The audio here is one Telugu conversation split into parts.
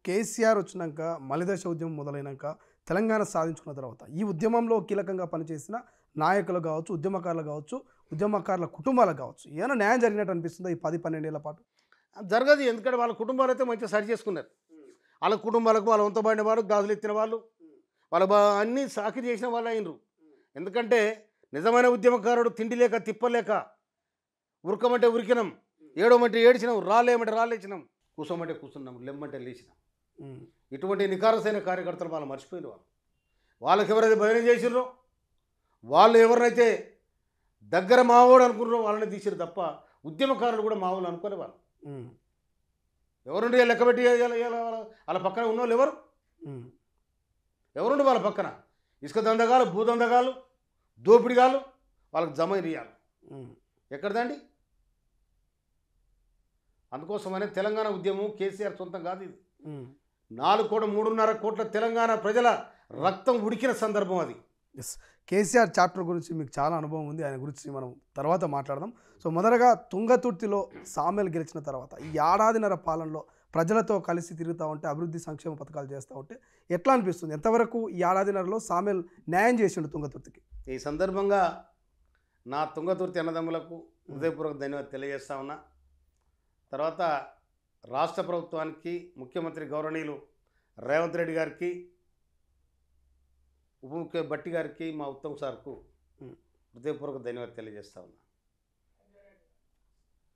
కేసీఆర్ వచ్చినాక మలిదశ ఉద్యమం మొదలైనాక తెలంగాణ సాధించుకున్న తర్వాత ఈ ఉద్యమంలో కీలకంగా పనిచేసిన నాయకులు కావచ్చు, ఉద్యమకారులు కావచ్చు, ఉద్యమకారుల కుటుంబాలకు కావచ్చు, ఏమైనా న్యాయం జరిగినట్టు అనిపిస్తుందా ఈ 10-12 ఏళ్ల పాటు? జరగదు. ఎందుకంటే వాళ్ళ కుటుంబాలు అయితే మంచిగా సరి చేసుకున్నారు. వాళ్ళ కుటుంబాలకు వాళ్ళ వంతబడిన వాళ్ళు, గాజులు ఎత్తిన వాళ్ళు, వాళ్ళ అన్నీ సాకిరి చేసిన వాళ్ళు అయినరు. ఎందుకంటే నిజమైన ఉద్యమకారుడు తిండి లేక తిప్పలేక ఉరకమంటే ఉరికినాం, ఏడవమంటే ఏడ్చినాం, రాలేమంటే రాలేచినాం, కూసోమంటే కూర్చున్నాం, లెమ్మంటే లేచినాం. ఇటువంటి నికారసైన కార్యకర్తలు వాళ్ళు మర్చిపోయిన వాళ్ళకి ఎవరైతే భజన చేసిర్రో, వాళ్ళు ఎవరినైతే దగ్గర మావోడు అనుకున్నారో వాళ్ళని తీసిరు తప్ప ఉద్యమకారులు కూడా మావోలు అనుకోలే. వాళ్ళు ఎవరుండి లెక్కబెట్టి వాళ్ళ పక్కన ఉన్నోళ్ళు ఎవరుండి వాళ్ళ పక్కన ఇసుక దందగాలు, భూదందగాలు, దోపిడిగాలు వాళ్ళకి జమైరియాలు ఎక్కడదండి? అందుకోసమనే తెలంగాణ ఉద్యమం కేసీఆర్ సొంతం కాదు. ఇది 3.5 కోట్ల తెలంగాణ ప్రజల రక్తం ఉడికిన సందర్భం అది. ఎస్, కేసీఆర్ చాప్టర్ గురించి మీకు చాలా అనుభవం ఉంది, ఆయన గురించి మనం తర్వాత మాట్లాడదాం. సో మొదటగా తుంగతుర్తిలో సామెల్ గెలిచిన తర్వాత ఈ ఏడాదిన్నర పాలనలో ప్రజలతో కలిసి తిరుగుతూ ఉంటే, అభివృద్ధి సంక్షేమ పథకాలు చేస్తూ ఉంటే ఎట్లా అనిపిస్తుంది? ఎంతవరకు ఈ ఏడాదిన్నరలో సామెల్ న్యాయం చేసిండు తుంగతుర్తికి? ఈ సందర్భంగా నా తుంగతుర్తి అన్నదమ్ములకు హృదయపూర్వక ధన్యవాదాలు తెలియజేస్తా ఉన్నా. తర్వాత రాష్ట్ర ప్రభుత్వానికి, ముఖ్యమంత్రి గౌరవనీయులు రేవంత్ రెడ్డి గారికి, ఉప ముఖ్య భట్టి గారికి, మా ఉత్తమ్ సార్కు హృదయపూర్వక ధన్యవాదాలు తెలియజేస్తా ఉన్నా.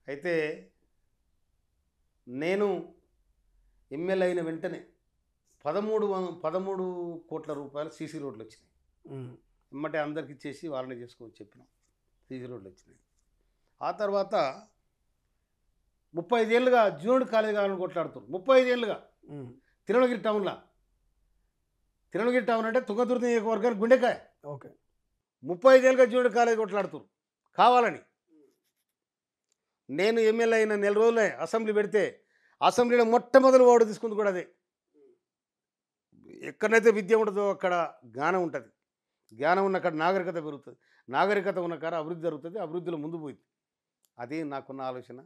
అయితే నేను ఎమ్మెల్యే అయిన వెంటనే 13 కోట్ల రూపాయలు సీసీ రోడ్లు వచ్చినాయి. ఎమ్మటే అందరికి ఇచ్చేసి వాళ్ళని చేసుకోమని చెప్పినాం. సీసీ రోడ్లు వచ్చినాయి. ఆ తర్వాత 35 ఏళ్ళుగా జూనియర్ కాలేజ్ కావాలని కొట్లాడుతారు. 35 ఏళ్ళుగా తిరుమలగిరి టౌన్లో. తిరుమలగిరి టౌన్ అంటే తుంగతుర్తి నియోజకవర్గానికి గుండెకాయ. ఓకే, 35 ఏళ్ళుగా జూనియర్ కాలేజ్ కొట్లాడుతారు కావాలని. నేను ఎమ్మెల్యే అయిన 4 రోజులే అసెంబ్లీ పెడితే అసెంబ్లీలో మొట్టమొదటి ఓటు తీసుకుంది కూడా అదే. ఎక్కడైతే విద్య ఉంటుందో అక్కడ జ్ఞానం ఉంటుంది, జ్ఞానం ఉన్న అక్కడ నాగరికత పెరుగుతుంది, నాగరికత ఉన్న కాడ అభివృద్ధి జరుగుతుంది, అభివృద్ధిలో ముందు పోయింది. అది నాకున్న ఆలోచన.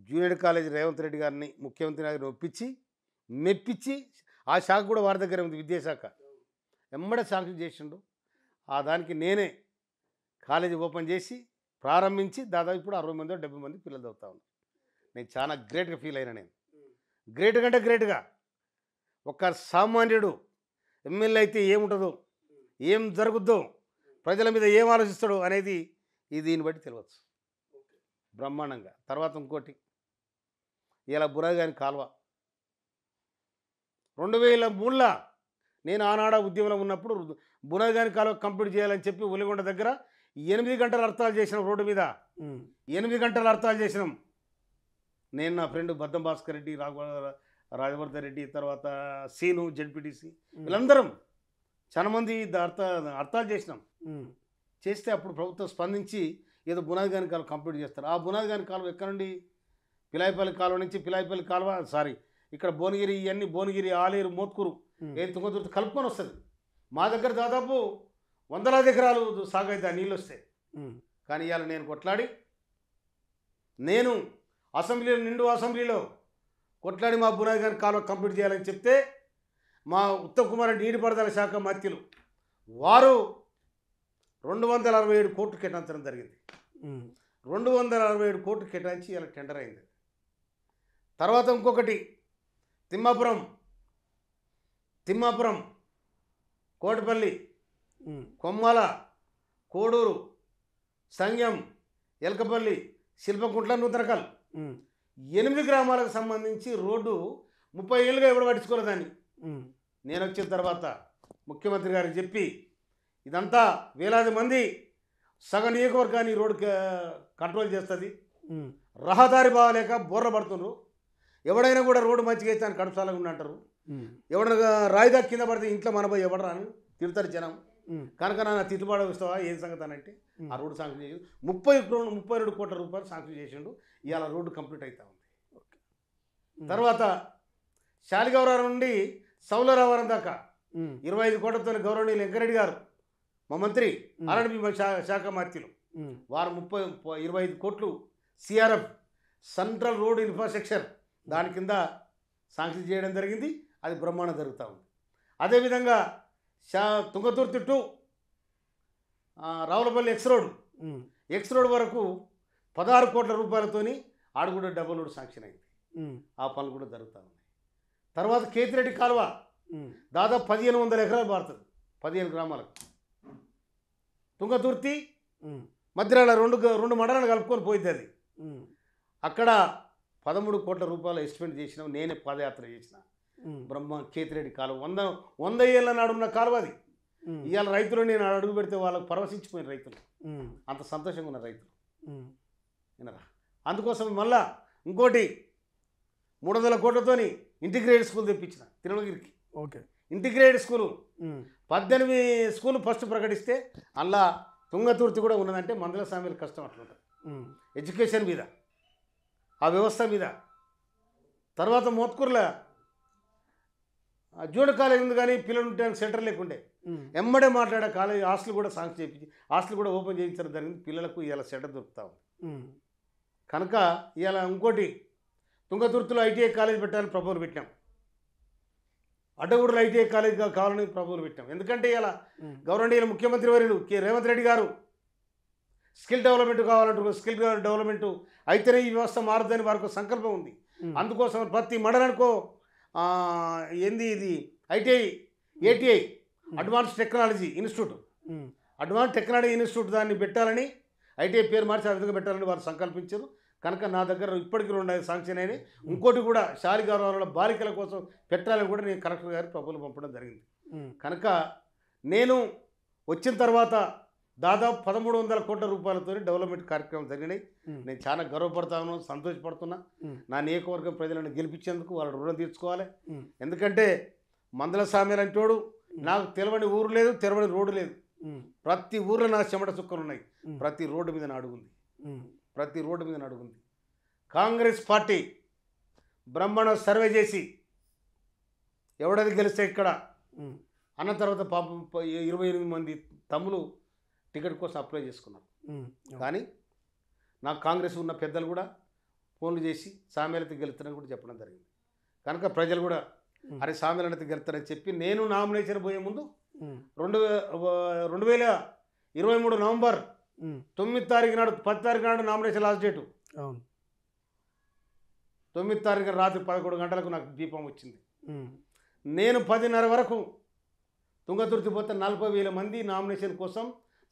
జూనియర్ కాలేజ్ రేవంత్ రెడ్డి గారిని, ముఖ్యమంత్రి గారిని ఒప్పించి మెప్పించి, ఆ శాఖ కూడా వారి దగ్గర ఉంది, విద్యాశాఖ. ఎమ్మడే శాంక్షన్ చేసిండు. ఆ దానికి నేనే కాలేజీ ఓపెన్ చేసి ప్రారంభించి దాదాపు ఇప్పుడు 60 మంది 70 మంది పిల్లలు చదువుతా ఉన్నారు. నేను చాలా గ్రేట్గా ఫీల్ అయినా. నేను గ్రేట్ కంటే గ్రేట్గా ఒక సామాన్యుడు ఎమ్మెల్యే అయితే ఏముంటుందో, ఏం జరుగుద్దో, ప్రజల మీద ఏం ఆలోచిస్తాడో అనేది దీన్ని బట్టి తెలియవచ్చు బ్రహ్మాండంగా. తర్వాత ఇంకోటి, ఇలా బురాగాని కాలువ 2003లో నేను ఆనాడ ఉద్యమంలో ఉన్నప్పుడు బురాగాని కాలువ కంప్లీట్ చేయాలని చెప్పి ఉలిగొండ దగ్గర 8 గంటలు అర్థాలు చేసినాం. రోడ్డు మీద 8 గంటలు అర్థాలు చేసినాం. నేను, నా ఫ్రెండ్ బద్దం భాస్కర్ రెడ్డి, రాజవర్ధన్ రెడ్డి, తర్వాత సీను, జడ్పీటీసీ, వీళ్ళందరం చాలా మంది అర్థాలు చేసినాం. చేస్తే అప్పుడు ప్రభుత్వం స్పందించి ఏదో బునాదిగాని కాలువ కంప్లీట్ చేస్తారు. ఆ బునాదిగాని కాలువ ఎక్కడ నుండి, పిలాయిపల్లి కాలువ నుంచి, పిలాయిపల్లి కాలువ ఇక్కడ భువనగిరి, ఇవన్నీ భువనగిరి, ఆలేరు, మోత్కూరు, తుంగతుర్తి కలుపుకొని వస్తుంది. మా దగ్గర దాదాపు 100 ఎకరాలు సాగైతే ఆ నీళ్ళు వస్తాయి. కానీ ఇవాళ నేను కొట్లాడి, నేను అసెంబ్లీలో, నిండు అసెంబ్లీలో కొట్లాడి మా బునాదిగాని కాలువ కంప్లీట్ చేయాలని చెప్తే మా ఉత్తమ్ కుమార్ రెడ్డి నీటిపారుదల శాఖ మంత్రులు వారు 267 కోట్లు కేటాయించడం జరిగింది. 267 కోట్లు కేటాయించి ఇలా టెండర్ అయింది. తర్వాత ఇంకొకటి తిమ్మాపురం, కోటపల్లి, కొమ్మల, కోడూరు, సంగం, ఎలకపల్లి, శిల్పకుంట్ల, నూతనకల్ 8 గ్రామాలకు సంబంధించి రోడ్డు 30 ఏళ్ళుగా ఎవరు పట్టించుకోలేదాన్ని. నేను వచ్చిన తర్వాత ముఖ్యమంత్రి గారికి చెప్పి ఇదంతా వేలాది మంది సగ నియోజకవర్గాన్ని రోడ్డు కంట్రోల్ చేస్తుంది. రహదారి బాగాలేక బోర్ర పడుతున్నారు. ఎవడైనా కూడా రోడ్డు మంచిగా అయితే అని కడుపుసాలంగా ఉన్నంటారు. ఎవడైనా రాయిదా కింద పడితే ఇంట్లో మనబోయి ఎవడరా అని తిడతారు జనం. కనుక నా తిట్టుబాటు వస్తావా ఏం సంగతి అని అంటే ఆ రోడ్డు శాంక్షన్ చేసి 32 కోట్ల రూపాయలు శాంక్షన్ చేసిండు. ఇవాళ రోడ్డు కంప్లీట్ అవుతా ఉంది. తర్వాత శాలిగౌరవం నుండి సౌలరావరం దాకా 25 కోట్లతో గౌరవనీయులు వెంకరెడ్డి గారు, మా మంత్రి, ఆర్ఎండ్బి శాఖ మంత్రులు, వారు 25 కోట్లు సిఆర్ఎఫ్, సెంట్రల్ రోడ్ ఇన్ఫ్రాస్ట్రక్చర్, దాని కింద శాంక్షన్ చేయడం జరిగింది. అది బ్రహ్మాండం జరుగుతూ ఉంది. అదేవిధంగా Thungathurthi to Ravulapalli X road వరకు 16 కోట్ల రూపాయలతోని ఆడు కూడా డబుల్ రోడ్ శాంక్షన్ అయింది. ఆ పనులు కూడా జరుగుతూ ఉన్నాయి. తర్వాత కేతిరెడ్డి కాలువ దాదాపు 1500 ఎకరాలు పారుతుంది, 15 గ్రామాలకు. తుంగతుర్తి మధ్యలో రెండు మండలాలు కలుపుకొని పోయింది. అది అక్కడ 13 కోట్ల రూపాయలు ఎస్టిమేట్ చేసినాం. నేనే పాదయాత్ర చేసిన. కేతిరెడ్డి కాలువ 100 ఏళ్ళ నాడున్న కాలువ అది. ఇవాళ రైతులు నేను అడుగు పెడితే వాళ్ళకు పరవశించిపోయిన రైతులు, అంత సంతోషంగా ఉన్న రైతులు వినరా. అందుకోసం మళ్ళా ఇంకోటి 300 కోట్లతోని ఇంటిగ్రేటెడ్ స్కూల్ తెప్పించిన తిరుమలగిరికి. Okay, integrated school 18 school first ప్రకటిస్తే అలా తుంగతుర్తి కూడా ఉన్నదంటే మందల సామెల కష్టం అట్లుంటుంది ఎడ్యుకేషన్ మీద, ఆ వ్యవస్థ మీద. తర్వాత మోత్కూరులో జూనియర్ కాలేజ్ ఉంది, కానీ పిల్లలు ఉండడానికి సెంటర్ లేకుండే ఎమ్మడే మాట్లాడే కాలేజ్ హాస్టల్ కూడా శాంక్షన్ చేయించి హాస్టల్ కూడా ఓపెన్ చేయించడం జరిగింది. పిల్లలకు ఇవాళ సెంటర్ దొరుకుతా ఉంది. కనుక ఇవాళ ఇంకోటి తుంగతుర్తిలో ఐటీఐ కాలేజ్ పెట్టాలని ప్రపోజల్ పెట్టాం. అడ్డగూడలో ఐటీఐ కాలేజ్ కావాలని ప్రపోజల్ పెట్టాం. ఎందుకంటే ఇలా గౌరవనీయులు ముఖ్యమంత్రి వర్యులు రేవంత్ రెడ్డి గారు స్కిల్ డెవలప్మెంట్ కావాలంటారు. స్కిల్ డెవలప్మెంట్ అయితేనే ఈ వ్యవస్థ మారుతుందని వారికి సంకల్పం ఉంది. అందుకోసం ప్రతి మండలానికో ఏంది ఇది ఏటీఐ అడ్వాన్స్ టెక్నాలజీ ఇన్స్టిట్యూట్ దాన్ని పెట్టాలని, ఐటీఐ పేరు మార్చి ఆ విధంగా పెట్టాలని వారు సంకల్పించారు. కనుక నా దగ్గర ఇప్పటికీ 2 శాంక్షన్ అయినాయి. ఇంకోటి కూడా శాలిగారంలో బాలికల కోసం పెట్టాలని కూడా నేను కలెక్టర్ గారికి ప్రపోజల్ పంపడం జరిగింది. కనుక నేను వచ్చిన తర్వాత దాదాపు 1300 కోట్ల రూపాయలతో డెవలప్మెంట్ కార్యక్రమం జరిగినాయి. నేను చాలా గర్వపడతాను, సంతోషపడుతున్నా. నా నియోజకవర్గం ప్రజలను గెలిపించేందుకు వాళ్ళు రుణం తీర్చుకోవాలి. ఎందుకంటే మందల సామెలు అంటోడు నాకు తెలవని ఊరు లేదు, తెలవని రోడ్డు లేదు. ప్రతి ఊర్లో నా చెమట చుక్కలు ఉన్నాయి. ప్రతి రోడ్డు మీద నా అడుగుంది. కాంగ్రెస్ పార్టీ బ్రహ్మాండ సర్వే చేసి ఎవడది గెలిస్తే ఇక్కడ అన్న తర్వాత పాపం 28 మంది తమ్ములు టికెట్ కోసం అప్లై చేసుకున్నారు. కానీ నాకు కాంగ్రెస్ ఉన్న పెద్దలు కూడా ఫోన్లు చేసి సామెలతో గెలుస్తారని కూడా చెప్పడం జరిగింది. కనుక ప్రజలు కూడా అరే సామెలతో గెలుస్తారని చెప్పి నేను నామినేషన్ పోయే ముందు 2023 నవంబర్ 9 తారీఖు నాడు 10 తారీఖు నాడు నామినేషన్ లాస్ట్ డేటు. 9 తారీఖు రాత్రి 11 గంటలకు నాకు దీపం వచ్చింది. నేను 10:30 వరకు తుంగతుర్తి పోతే 40,000 మంది నామినేషన్ కోసం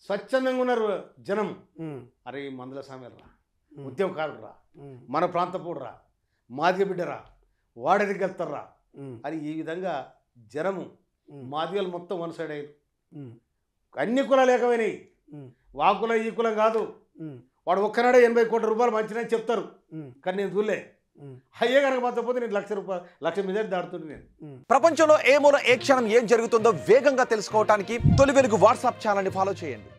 స్వచ్ఛందంగా ఉన్నారు జనం. అరే మందుల సామెలు రా, ఉద్యమకారుడు రా, మన ప్రాంతపూడు రా, మాదిగ బిడ్డరా, వాడది గెలుతారా అని ఈ విధంగా జనము మాదిగలు మొత్తం వన్ సైడ్ అయ్యారు. అన్ని కులాలు ఏకమైనాయి. వాకులం ఈ కులం కాదు. వాడు ఒక్కనాడే 80 కోట్ల రూపాయలు మంచిదని చెప్తారు, కానీ నేను చూడలే. అయ్యే కనుక మాత్రం పోతే నేను లక్ష మీద దాడుతుంటే నేను. ప్రపంచంలో ఏ మూల ఏ క్షణం ఏం జరుగుతుందో వేగంగా తెలుసుకోవడానికి తొలి వెలుగు వాట్సాప్ ఛానల్ని ఫాలో చేయండి.